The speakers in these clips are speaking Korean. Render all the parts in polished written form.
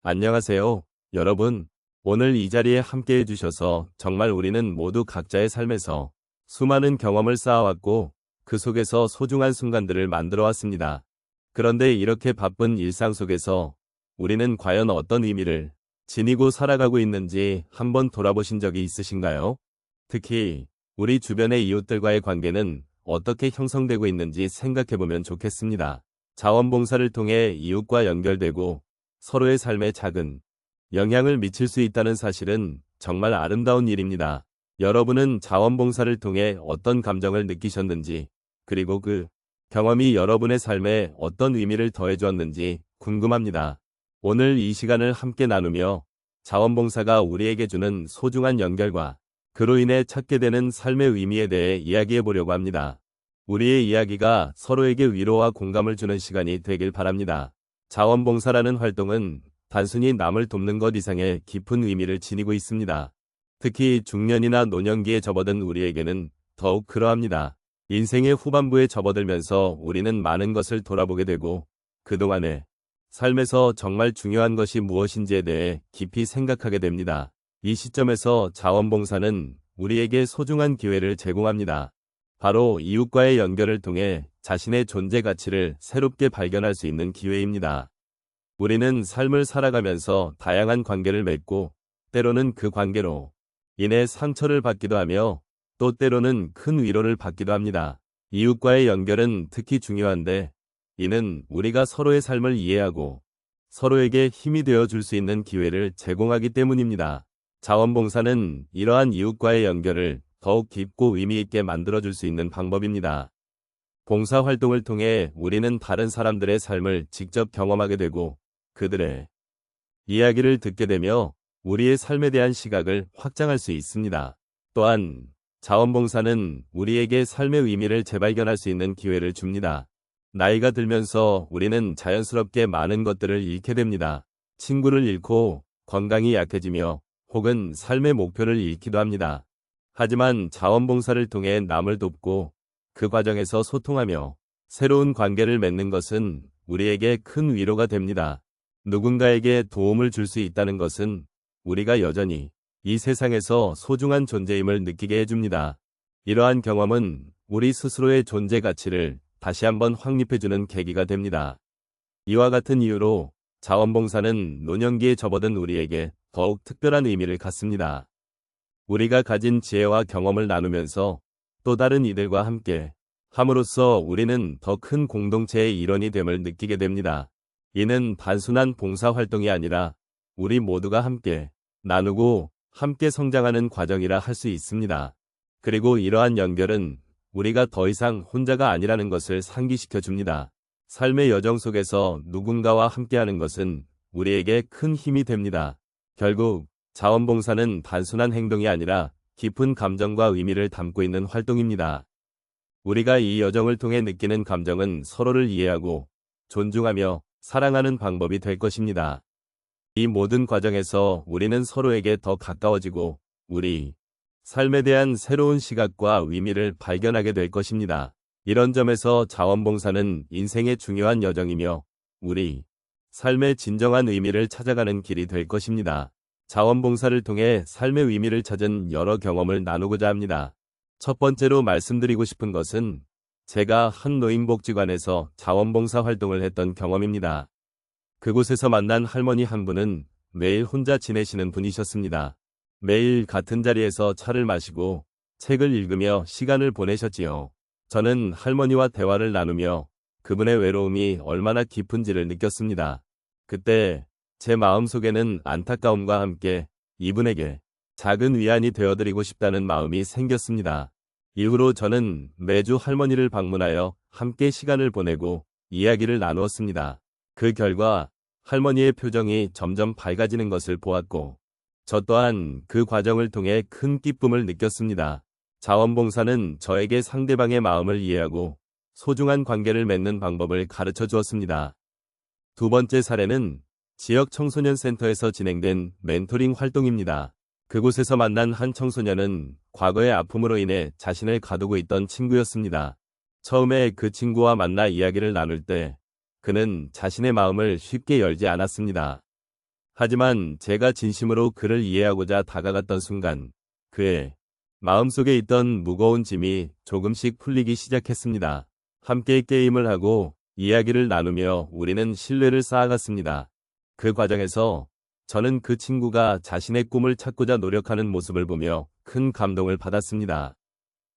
안녕하세요, 여러분. 오늘 이 자리에 함께 해주셔서 정말 우리는 모두 각자의 삶에서 수많은 경험을 쌓아왔고 그 속에서 소중한 순간들을 만들어 왔습니다. 그런데 이렇게 바쁜 일상 속에서 우리는 과연 어떤 의미를 지니고 살아가고 있는지 한번 돌아보신 적이 있으신가요? 특히 우리 주변의 이웃들과의 관계는 어떻게 형성되고 있는지 생각해보면 좋겠습니다. 자원봉사를 통해 이웃과 연결되고 서로의 삶에 작은 영향을 미칠 수 있다는 사실은 정말 아름다운 일입니다. 여러분은 자원봉사를 통해 어떤 감정을 느끼셨는지, 그리고 그 경험이 여러분의 삶에 어떤 의미를 더해주었는지 궁금합니다. 오늘 이 시간을 함께 나누며 자원봉사가 우리에게 주는 소중한 연결과 그로 인해 찾게 되는 삶의 의미에 대해 이야기해 보려고 합니다. 우리의 이야기가 서로에게 위로와 공감을 주는 시간이 되길 바랍니다. 자원봉사라는 활동은 단순히 남을 돕는 것 이상의 깊은 의미를 지니고 있습니다. 특히 중년이나 노년기에 접어든 우리에게는 더욱 그러합니다. 인생의 후반부에 접어들면서 우리는 많은 것을 돌아보게 되고 그동안의 삶에서 정말 중요한 것이 무엇인지에 대해 깊이 생각하게 됩니다. 이 시점에서 자원봉사는 우리에게 소중한 기회를 제공합니다. 바로 이웃과의 연결을 통해 자신의 존재 가치를 새롭게 발견할 수 있는 기회입니다. 우리는 삶을 살아가면서 다양한 관계를 맺고 때로는 그 관계로 인해 상처를 받기도 하며 또 때로는 큰 위로를 받기도 합니다. 이웃과의 연결은 특히 중요한데 이는 우리가 서로의 삶을 이해하고 서로에게 힘이 되어 줄 수 있는 기회를 제공하기 때문입니다. 자원봉사는 이러한 이웃과의 연결을 더욱 깊고 의미 있게 만들어줄 수 있는 방법입니다. 봉사활동을 통해 우리는 다른 사람들의 삶을 직접 경험하게 되고 그들의 이야기를 듣게 되며 우리의 삶에 대한 시각을 확장할 수 있습니다. 또한 자원봉사는 우리에게 삶의 의미를 재발견할 수 있는 기회를 줍니다. 나이가 들면서 우리는 자연스럽게 많은 것들을 잃게 됩니다. 친구를 잃고 건강이 약해지며 혹은 삶의 목표를 잃기도 합니다. 하지만 자원봉사를 통해 남을 돕고 그 과정에서 소통하며 새로운 관계를 맺는 것은 우리에게 큰 위로가 됩니다. 누군가에게 도움을 줄 수 있다는 것은 우리가 여전히 이 세상에서 소중한 존재임을 느끼게 해줍니다. 이러한 경험은 우리 스스로의 존재 가치를 다시 한번 확립해주는 계기가 됩니다. 이와 같은 이유로 자원봉사는 노년기에 접어든 우리에게 더욱 특별한 의미를 갖습니다. 우리가 가진 지혜와 경험을 나누면서 또 다른 이들과 함께 함으로써 우리는 더 큰 공동체의 일원이 됨을 느끼게 됩니다. 이는 단순한 봉사활동이 아니라 우리 모두가 함께 나누고 함께 성장하는 과정이라 할 수 있습니다. 그리고 이러한 연결은 우리가 더 이상 혼자가 아니라는 것을 상기시켜 줍니다. 삶의 여정 속에서 누군가와 함께하는 것은 우리에게 큰 힘이 됩니다. 결국 자원봉사는 단순한 행동이 아니라 깊은 감정과 의미를 담고 있는 활동입니다. 우리가 이 여정을 통해 느끼는 감정은 서로를 이해하고 존중하며 사랑하는 방법이 될 것입니다. 이 모든 과정에서 우리는 서로에게 더 가까워지고 우리 삶에 대한 새로운 시각과 의미를 발견하게 될 것입니다. 이런 점에서 자원봉사는 인생의 중요한 여정이며 우리 삶의 진정한 의미를 찾아가는 길이 될 것입니다. 자원봉사를 통해 삶의 의미를 찾은 여러 경험을 나누고자 합니다. 첫 번째로 말씀드리고 싶은 것은 제가 한 노인복지관에서 자원봉사 활동을 했던 경험입니다. 그곳에서 만난 할머니 한 분은 매일 혼자 지내시는 분이셨습니다. 매일 같은 자리에서 차를 마시고 책을 읽으며 시간을 보내셨지요. 저는 할머니와 대화를 나누며 그분의 외로움이 얼마나 깊은지를 느꼈습니다. 그때 제 마음속에는 안타까움과 함께 이분에게 작은 위안이 되어드리고 싶다는 마음이 생겼습니다. 이후로 저는 매주 할머니를 방문하여 함께 시간을 보내고 이야기를 나누었습니다. 그 결과 할머니의 표정이 점점 밝아지는 것을 보았고 저 또한 그 과정을 통해 큰 기쁨을 느꼈습니다. 자원봉사는 저에게 상대방의 마음을 이해하고 소중한 관계를 맺는 방법을 가르쳐 주었습니다. 두 번째 사례는 지역 청소년 센터에서 진행된 멘토링 활동입니다. 그곳에서 만난 한 청소년은 과거의 아픔으로 인해 자신을 가두고 있던 친구였습니다. 처음에 그 친구와 만나 이야기를 나눌 때 그는 자신의 마음을 쉽게 열지 않았습니다. 하지만 제가 진심으로 그를 이해하고자 다가갔던 순간 그의 마음속에 있던 무거운 짐이 조금씩 풀리기 시작했습니다. 함께 게임을 하고 이야기를 나누며 우리는 신뢰를 쌓아갔습니다. 그 과정에서 저는 그 친구가 자신의 꿈을 찾고자 노력하는 모습을 보며 큰 감동을 받았습니다.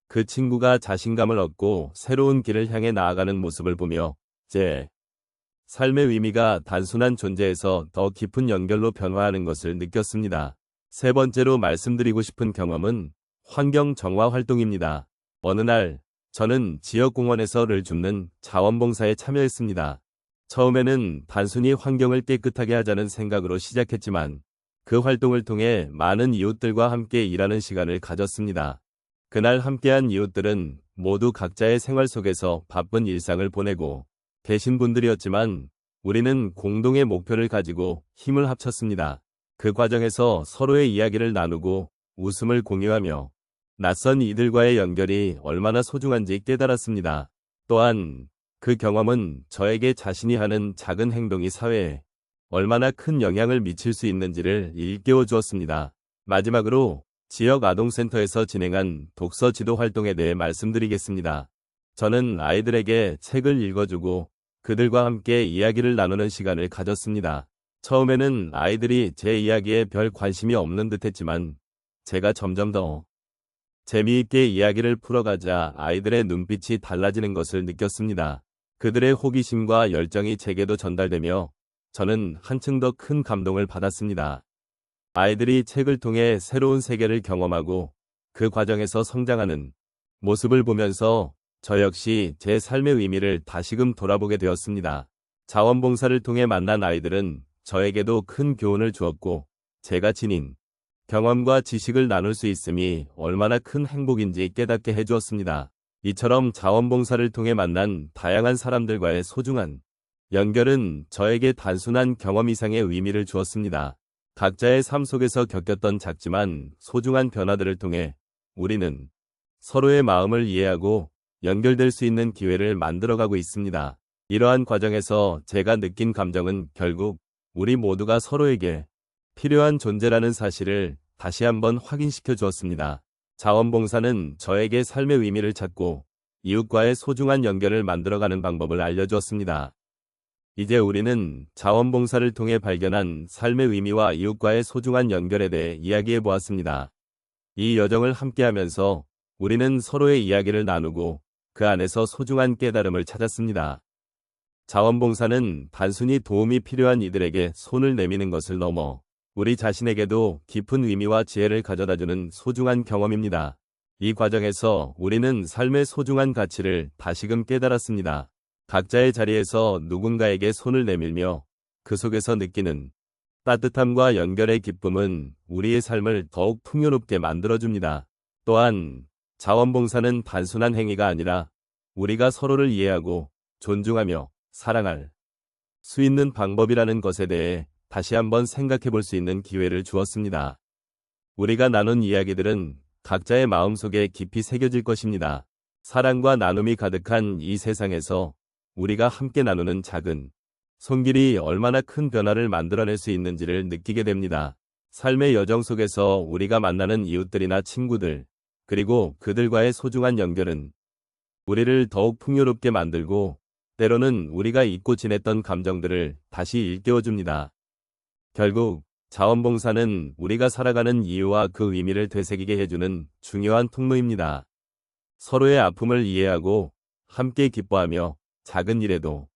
그 친구가 자신감을 얻고 새로운 길을 향해 나아가는 모습을 보며 제 삶의 의미가 단순한 존재에서 더 깊은 연결로 변화하는 것을 느꼈습니다. 세 번째로 말씀드리고 싶은 경험은 환경 정화 활동입니다. 어느 날 저는 지역공원에서를 줍는 자원봉사에 참여했습니다. 처음에는 단순히 환경을 깨끗하게 하자는 생각으로 시작했지만 그 활동을 통해 많은 이웃들과 함께 일하는 시간을 가졌습니다. 그날 함께한 이웃들은 모두 각자의 생활 속에서 바쁜 일상을 보내고 계신 분들이었지만 우리는 공동의 목표를 가지고 힘을 합쳤습니다. 그 과정에서 서로의 이야기를 나누고 웃음을 공유하며 낯선 이들과의 연결이 얼마나 소중한지 깨달았습니다. 또한 그 경험은 저에게 자신이 하는 작은 행동이 사회에 얼마나 큰 영향을 미칠 수 있는지를 일깨워 주었습니다. 마지막으로 지역 아동센터에서 진행한 독서 지도 활동에 대해 말씀드리겠습니다. 저는 아이들에게 책을 읽어주고 그들과 함께 이야기를 나누는 시간을 가졌습니다. 처음에는 아이들이 제 이야기에 별 관심이 없는 듯했지만 제가 점점 더 재미있게 이야기를 풀어가자 아이들의 눈빛이 달라지는 것을 느꼈습니다. 그들의 호기심과 열정이 제게도 전달되며 저는 한층 더 큰 감동을 받았습니다. 아이들이 책을 통해 새로운 세계를 경험하고 그 과정에서 성장하는 모습을 보면서 저 역시 제 삶의 의미를 다시금 돌아보게 되었습니다. 자원봉사를 통해 만난 아이들은 저에게도 큰 교훈을 주었고 제가 지닌 경험과 지식을 나눌 수 있음이 얼마나 큰 행복인지 깨닫게 해주었습니다. 이처럼 자원봉사를 통해 만난 다양한 사람들과의 소중한 연결은 저에게 단순한 경험 이상의 의미를 주었습니다. 각자의 삶 속에서 겪었던 작지만 소중한 변화들을 통해 우리는 서로의 마음을 이해하고 연결될 수 있는 기회를 만들어가고 있습니다. 이러한 과정에서 제가 느낀 감정은 결국 우리 모두가 서로에게 필요한 존재라는 사실을 다시 한번 확인시켜 주었습니다. 자원봉사는 저에게 삶의 의미를 찾고 이웃과의 소중한 연결을 만들어가는 방법을 알려주었습니다. 이제 우리는 자원봉사를 통해 발견한 삶의 의미와 이웃과의 소중한 연결에 대해 이야기해 보았습니다. 이 여정을 함께하면서 우리는 서로의 이야기를 나누고 그 안에서 소중한 깨달음을 찾았습니다. 자원봉사는 단순히 도움이 필요한 이들에게 손을 내미는 것을 넘어 우리 자신에게도 깊은 의미와 지혜를 가져다주는 소중한 경험입니다. 이 과정에서 우리는 삶의 소중한 가치를 다시금 깨달았습니다. 각자의 자리에서 누군가에게 손을 내밀며 그 속에서 느끼는 따뜻함과 연결의 기쁨은 우리의 삶을 더욱 풍요롭게 만들어줍니다. 또한 자원봉사는 단순한 행위가 아니라 우리가 서로를 이해하고 존중하며 사랑할 수 있는 방법이라는 것에 대해 다시 한번 생각해 볼 수 있는 기회를 주었습니다. 우리가 나눈 이야기들은 각자의 마음속에 깊이 새겨질 것입니다. 사랑과 나눔이 가득한 이 세상에서 우리가 함께 나누는 작은 손길이 얼마나 큰 변화를 만들어낼 수 있는지를 느끼게 됩니다. 삶의 여정 속에서 우리가 만나는 이웃들이나 친구들, 그리고 그들과의 소중한 연결은 우리를 더욱 풍요롭게 만들고 때로는 우리가 잊고 지냈던 감정들을 다시 일깨워줍니다. 결국 자원봉사는 우리가 살아가는 이유와 그 의미를 되새기게 해주는 중요한 통로입니다. 서로의 아픔을 이해하고 함께 기뻐하며 작은 일에도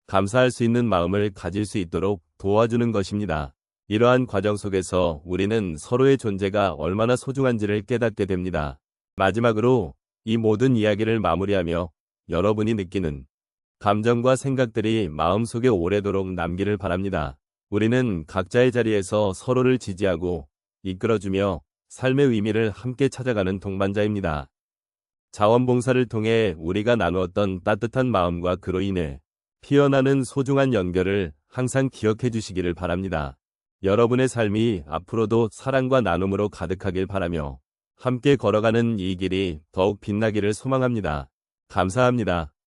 감사할 수 있는 마음을 가질 수 있도록 도와주는 것입니다. 이러한 과정 속에서 우리는 서로의 존재가 얼마나 소중한지를 깨닫게 됩니다. 마지막으로 이 모든 이야기를 마무리하며 여러분이 느끼는 감정과 생각들이 마음속에 오래도록 남기를 바랍니다. 우리는 각자의 자리에서 서로를 지지하고 이끌어주며 삶의 의미를 함께 찾아가는 동반자입니다. 자원봉사를 통해 우리가 나누었던 따뜻한 마음과 그로 인해 피어나는 소중한 연결을 항상 기억해 주시기를 바랍니다. 여러분의 삶이 앞으로도 사랑과 나눔으로 가득하길 바라며 함께 걸어가는 이 길이 더욱 빛나기를 소망합니다. 감사합니다.